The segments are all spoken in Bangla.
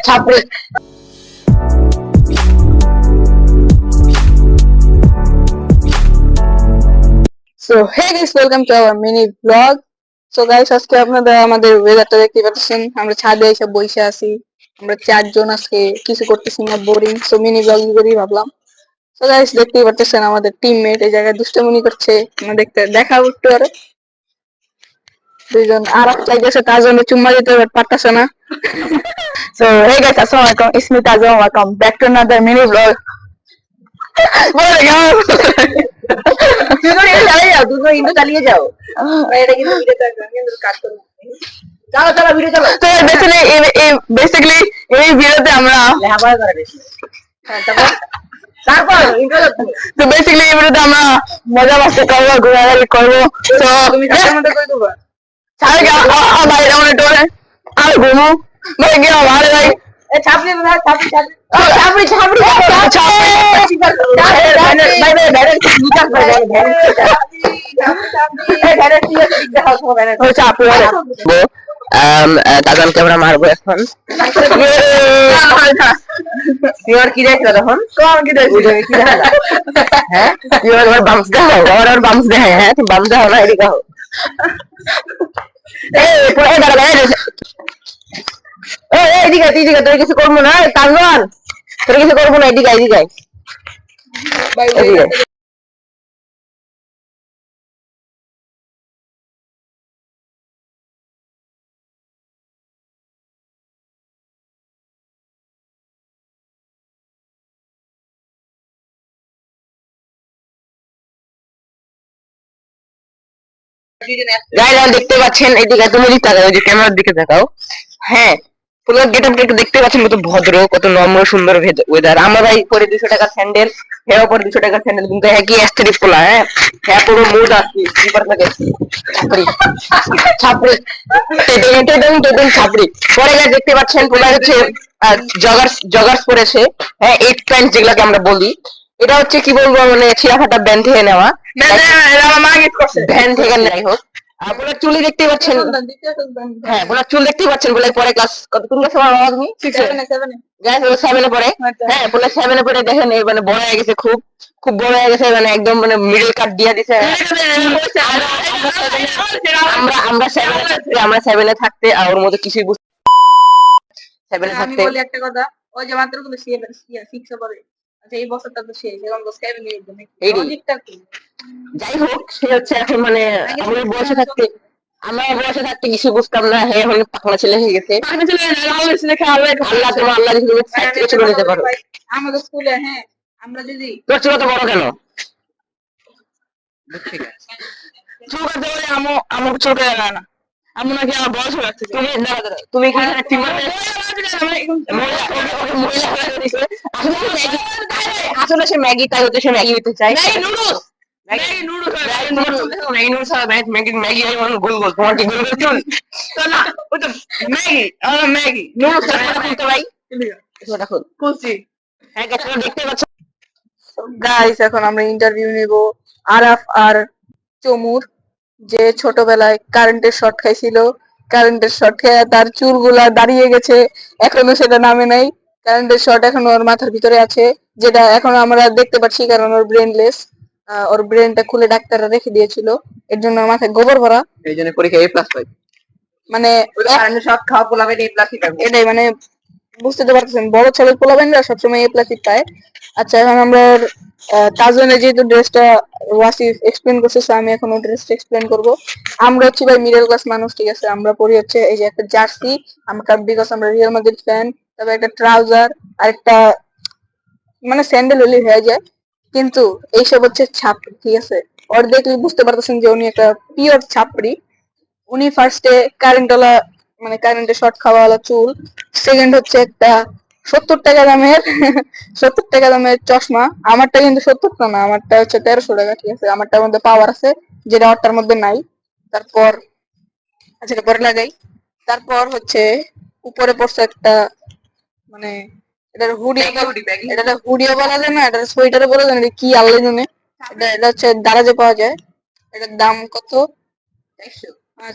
ছাপড়ি। So hey guys, welcome to our mini blog. So guys, আজকে আপনারা আমাদের ওয়েদারটা দেখতে পাচ্ছেন। আমরা ছাদে এসে বসে আছি। আমরা চারজন আজকে কিছু করতেছি না, বোরিং। সো মিনি ব্লগ করি ভাবলাম। সো গাইস, দেখতেই পাচ্ছেন আমাদের টিমমেট এই জায়গায় দুষ্টামি করছে। আমরা দেখতে দেখাবো একটু আর দুইজন আর চাইতেছে তার জন্য চুম্মা দিতে পারতেছে না। সো হে গাইস, আসসালামু আলাইকুম, it's me Tajam, welcome back to another mini blog. বলে যাও, তুই তো এটা চালিয়ে যাও, তুই তো ইন্টো চালিয়ে যাও। এটা কিন্তু ভিডিও থাকবে, আমি কিন্তু কাট করব। চলো চলো ভিডিও চলো। তো বেসিক্যালি এই ভিডিওতে আমরা লেহাপড়া করে বেশি। হ্যাঁ, তারপর ইন্ট্রো করতে। তো বেসিক্যালি এই ভিডিওতে আমরা মজা মাস্তি করবো, ঘোরাঘুরি করবো। তো তুমি কার মধ্যে কই দেবা? ছাড়ে গা ভাই, আমরা টোরে আর ঘুমো ভাই, কি আমার ভাই এ ছাপড়ি না, ছাপড়ি ছাপড়ি ছাপড়ি ছাপড়ি ছাপড়ি ভাই ভাই ভাই নিকাল ভাই ভাই তাজান ক্যামেরা মারবো এখন। তুই কি দেখছো তখন? তোমার কি দেখছো? কি দেখা? হ্যাঁ, তুই আমার বামস দেখাও, আমার বামস দেখায়। হ্যাঁ, তুমি বামস দেখাও না, এদিকে দেখাও। এই দাঁড়া দাঁড়া, এইদিকে এইদিকে, তোর কিছু করবো না তাজওয়ান, তোর কিছু করবো না, এদিকে এদিকে এদিকে। গাইস, দেখতে পাচ্ছেন, এদিকে তুমি তাকাও, ওই যে ক্যামেরার দিকে তাকাও। হ্যাঁ, পুরো গেটআপটা একটু দেখতে পাচ্ছেন, কত ভদ্র, কত নম্র সুন্দর ওয়েদার। আমরা ভাই পরে 200 টাকার স্যান্ডেল, হ্যাঁ পরে 200 টাকার স্যান্ডেল, কিন্তু একই অ্যাস্থেটিক পোলা। হ্যাঁ হ্যাঁ, পুরো মুড আসছে স্লিপার থাকে ছাপড়ি ছাপড়ি টেডেন টেডেন টেডেন ছাপড়ি। পরে গাইস দেখতে পাচ্ছেন পোলা হচ্ছে জগার্স জগার্স পরেছে। হ্যাঁ, 8 প্যান্ট যেগুলোকে আমরা বলি। এটা হচ্ছে কি বলবো, মানে ছিঁড়াফাটা ব্যান্ড থেকে নেওয়া, ব্যান্ড থেকে নাই হোক। আপনার চুলি দেখতে পাচ্ছেন, হ্যাঁ আপনার চুল দেখতে পাচ্ছেন। বলে পরে ক্লাস কত, কোন ক্লাসে পড়ো তুমি? 7 এ পড়ে। হ্যাঁ বলে 7 এ পড়ে, দেখেন এই মানে বড় হয়ে গেছে, খুব খুব বড় হয়ে গেছে, মানে একদম মানে মিডল কাট দিয়ে দিছে। আমরা আমরা 7 এ থাকতে আর ওর মধ্যে কিছুই 7 এ থাকতে। আমি বলি একটা কথা, ওই যে মাত্র গুলো 6 এ পড়ে, আচ্ছা এই বছরটা তো শেষ, এখন তো 7 এ একদম লজিকটা কি? যাই হোক, সে হচ্ছে এখন মানে আমাদের বয়সে থাকতে, আমার বয়সে থাকতে কিছু বুঝতাম না। হ্যাঁ, এখন পাকনা ছেলে হয়ে গেছে। আল্লাহ তোমার আল্লাহ যদি সাইড থেকে চলে যেতে পারো। আমাদের স্কুলে হ্যাঁ, আমরা যদি তোর চুল তো বড় কেন? ঠিক আছে, চুল কাটতে বলে আমার চুল কাটে না, আমি নাকি আমার বয়স হয়ে যাচ্ছে। তুমি দাঁড়া দাঁড়া, তুমি কি আসলে সে ম্যাগি, তাই হচ্ছে সে ম্যাগি হতে চায়। গাইস, এখন আমরা ইন্টারভিউ নিব আরাফ আর চমুর, যে ছোটবেলায় কারেন্টের শর্ট খাইছিল। কারেন্টের শর্ট খেয়ে তার চুলগুলা দাঁড়িয়ে গেছে, এখনো সেটা নামে নাই। কারেন্টের শর্ট এখনো ওর মাথার ভিতরে আছে, যেটা এখনো আমরা দেখতে পাচ্ছি, কারণ ওর ব্রেনলেস। ওর ব্রেনটা খুলে ডাক্তাররা রেখে দিয়েছিল, এর জন্য ওর মাথায় গোবর ভরা। এই জন্য পরীক্ষা A+ পাই, মানে কারেন্টের শর্ট খাওয়া পোলাবে A+ পাবে, এটাই মানে বুঝতে তো পারতেছেন, বড় ছেলে পোলাবেনরা সবসময় A+ পায়। আচ্ছা, এখন আমরা তাজনের যেহেতু ড্রেসটা ওয়াসিফ এক্সপ্লেন করছে, আমি এখন ওই ড্রেসটা এক্সপ্লেন করবো। আমরা হচ্ছে ভাই মিডল ক্লাস মানুষ, ঠিক আছে? আমরা পরি হচ্ছে এই যে একটা জার্সি, আমরা বিকজ আমরা রিয়াল মাদ্রিদ ফ্যান, তবে একটা ট্রাউজার আর একটা মানে স্যান্ডেল হলে হয়ে যায়। কিন্তু এইসব হচ্ছে ছাপড়ি, ঠিক আছে? ওর দেখলে বুঝতে পারতেছেন যে উনি একটা পিওর ছাপড়ি। উনি ফার্স্টে কারেন্টওয়ালা, মানে কারেন্টে শর্ট খাওয়াওয়ালা চুল। সেকেন্ড হচ্ছে একটা 70 টাকা দামের 70 টাকা দামের চশমা। আমারটা কিন্তু 70 টা না, আমারটা হচ্ছে 1300 টাকা, ঠিক আছে? আমারটার মধ্যে পাওয়ার আছে, যেটা ওরটার মধ্যে নাই। তারপর আচ্ছা, এটা পরে লাগাই। তারপর হচ্ছে উপরে পড়ছে একটা, মানে এটার হুডিও বলা যায় না, এটার সোয়েটারও বলা যায় না, এটা কি আল্লাহ জানে। এটা হচ্ছে দারাজে পাওয়া যায়। এটার দাম কত?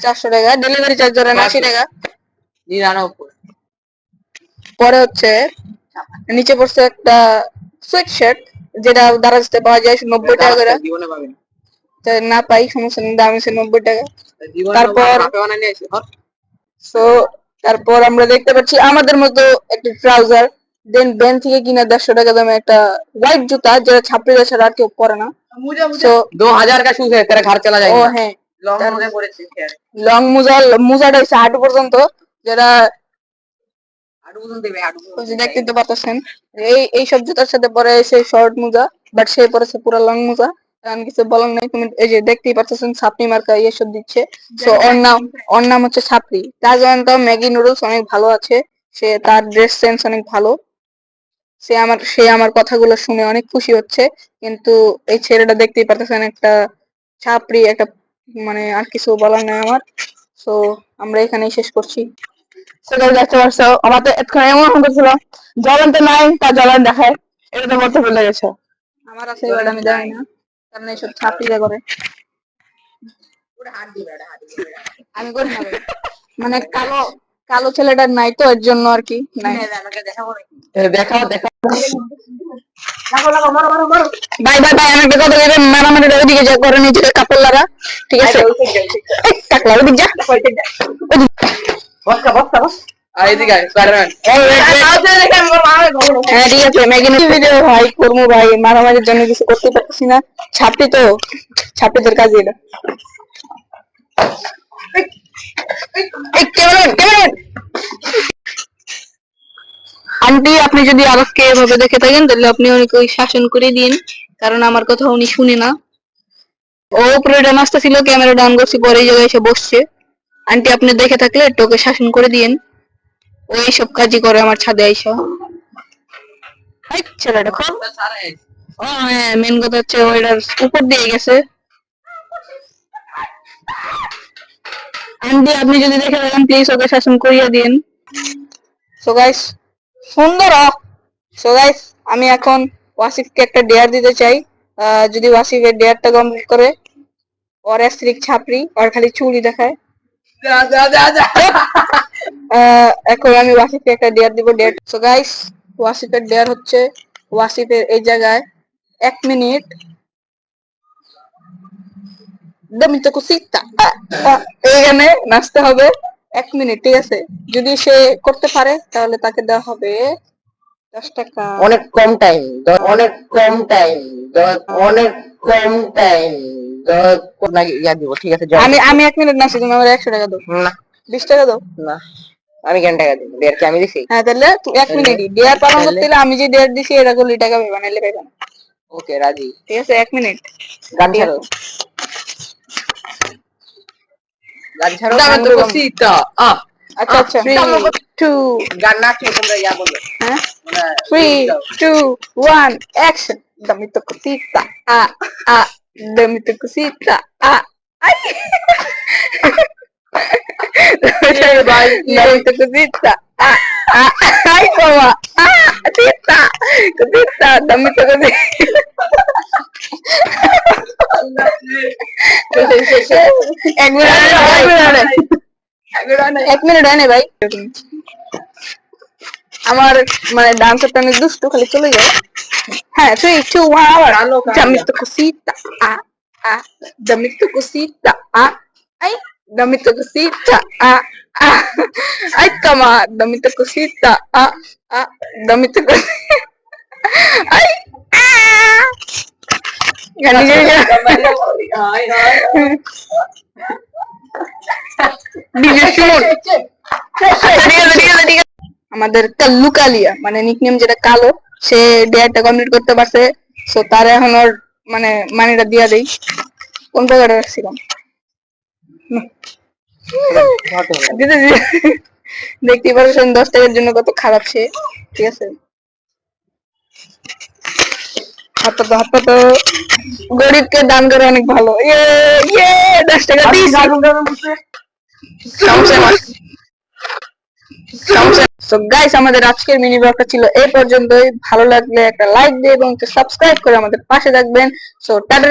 400 টাকা। ডেলিভারি চার্জ ধরেন 80 টাকা। 99 পরে হচ্ছে নিচে পড়ছে একটা সুইট শার্ট, যেটা দারাজতে পাওয়া যায় 90 টাকা করে। জীবনে পাবেন না পাই সমস্যা নেই, দাম হচ্ছে 90 টাকা। তারপর সো তারপর আমরা দেখতে পাচ্ছি আমাদের মতো একটা ট্রাউজার, দেন ব্যান্ড থেকে কিনা 150 টাকা দামে একটা হোয়াইট জুতা, যেটা ছাপড়ি ছাড়া আর কেউ পরে না। সো 2000 का शूज है, तेरा घर चला ও जाएगा। হ্যাঁ, লং মোজা পরেছিস লং মোজাটা হচ্ছে হাঁটু পর্যন্ত, যেটা হাঁটু পর্যন্ত দেবে, হাঁটু ওই যে দেখতে তো পাচ্ছেন। এই সব জুতার সাথে পরে এসে শর্ট মোজা, বাট সে পরেছে পুরো লং মোজা। কারণ কিছু বলার নাই, তুমি এই যে দেখতেই পাচ্ছেন ছাপনি মার্কা এসব দিচ্ছে। সো ওর নাম হচ্ছে ছাপরি। তার জন্য ম্যাগি নুডলস অনেক ভালো আছে, সে তার ড্রেস সেন্স অনেক ভালো, সে আমার কথাগুলো শুনে অনেক খুশি হচ্ছে। কিন্তু এই ছেলেটা দেখতেই পাচ্ছেন একটা ছাপরি, একটা মানে আর কিছু বলার নাই আমার। সো আমরা এখানেই শেষ করছি। সেটা দেখতে পারছো আমাদের এতক্ষণ এমন হতেছিল জ্বলন্ত নাই তা জ্বলন দেখায়, এটা তো বলতে ভুলে গেছো। আমার আছে এবার আমি জানি না, কারণ এইসব ছাত্রীরা করে, আমি করি না ভাই। মানে কালো কালো ছেলেটার নাই তো এর জন্য আর কি নাই। দেখাও দেখাও ভাই ভাই ভাই, আমি একটা কথা বলবো, মারামারি ওইদিকে যা করে নিজেকে কাপড় লাগা, ঠিক আছে? টাকলা ওইদিকে যা, বসকা বসকা বস আর এদিকে স্পাইডারম্যান হ্যাঁ ঠিক আছে। ম্যাগি ভিডিও ভাই করবো ভাই, মারামারির জন্য কিছু করতে পারছি না, ছাপটি তো ছাপটিদের কাজে এটা। আন্টি আপনি যদি আরবকে এভাবে দেখে থাকেন তাহলে আপনি ওকে শাসন করে দিন, কারণ আমার কথা উনি শুনে না। ও উপরে নাচতে ছিল, ক্যামেরা ডাউন করছি, পরে এই জায়গায় এসে বসছে। আন্টি আপনি দেখে থাকলে একটু ওকে শাসন করে দিন, ও এইসব কাজই করে আমার ছাদে আইসা। ছেলেটা খুব ও হ্যাঁ, মেন কথা হচ্ছে ওইটার উপর দিয়ে গেছে। আন্টি আপনি যদি দেখে থাকেন প্লিজ ওকে শাসন করিয়ে দিন। সো গাইস সুন্দর। সো গাইস আমি এখন ওয়াসিফকে একটা ডেয়ার দিতে চাই। যদি ওয়াসিফ এর ডেয়ারটা কমপ্লিট করে, ওর স্ত্রীক ছাপড়ি ওর খালি চুড়ি দেখায়। এখন আমি ওয়াসিফকে একটা ডেয়ার দিব। ডেয়ার সো গাইস ওয়াসিফের ডেয়ার হচ্ছে, ওয়াসিফের এই জায়গায় 1 মিনিট দমিত কুসিতা এইখানে নাচতে হবে 1 মিনিট, ঠিক আছে? যদি সে করতে পারে তাহলে তাকে দেওয়া হবে 10 টাকা। অনেক কম টাইম, অনেক কম টাইম, অনেক কম টাইম ইয়া দিব, ঠিক আছে? আমি 1 মিনিট নাচি, তুমি আমার 100 টাকা দাও। না 20 টাকা দাও। না আমি কেন টাকা দিব? ডেয়ার কি আমি দিছি? হ্যাঁ তাহলে তুই 1 মিনিটই ডেয়ার পালন করতে হলে আমি যে ডেয়ার দিছি এটা করলে টাকা পাবে, নাইলে পাবে না। ওকে রাজি, ঠিক আছে? 1 মিনিট গান ছাড়ো, গান ছাড়ো। Dame tu cosita. আচ্ছা আচ্ছা 3 2 গান না খেয়ে তোমরা ইয়া বলো। হ্যাঁ 3 2 1 action. Dame tu cosita. Dame tu cosita. Ay. Dame tu cosita. Ay toma. Cosita. Cosita. Dame tu cosita. এক মিনিট হয় না ভাই, আমার মানে ডান্সারটা অনেক দুষ্টু, খালি চলে যায়। হ্যাঁ 3 2 1 আবার dame tu cosita. Dame tu cosita. Ay dame tu cosita. Ay toma. Dame tu cosita. Dame tu cosita. Ay আমাদের কাল্লু কালিয়া মানে নিকনেম যেটা কালো, সে ডেয়ারটা কমপ্লিট করতে পারছে। সো তার এখন ওর মানে মানিটা দিয়া দেই। কোন জায়গাটা রাখছিলাম? দেখতেই পারছেন 10 টাকার জন্য কত খারাপ সে, ঠিক আছে? হাত তো গরিবকে দান করে অনেক ভালো। 10 টাকা দিয়েছি। সো গাইস আমাদের আজকের মিনি ব্লগটা ছিল এই পর্যন্তই। ভালো লাগলে একটা লাইক দিয়ে এবং সাবস্ক্রাইব করে আমাদের পাশে থাকবেন। So tata,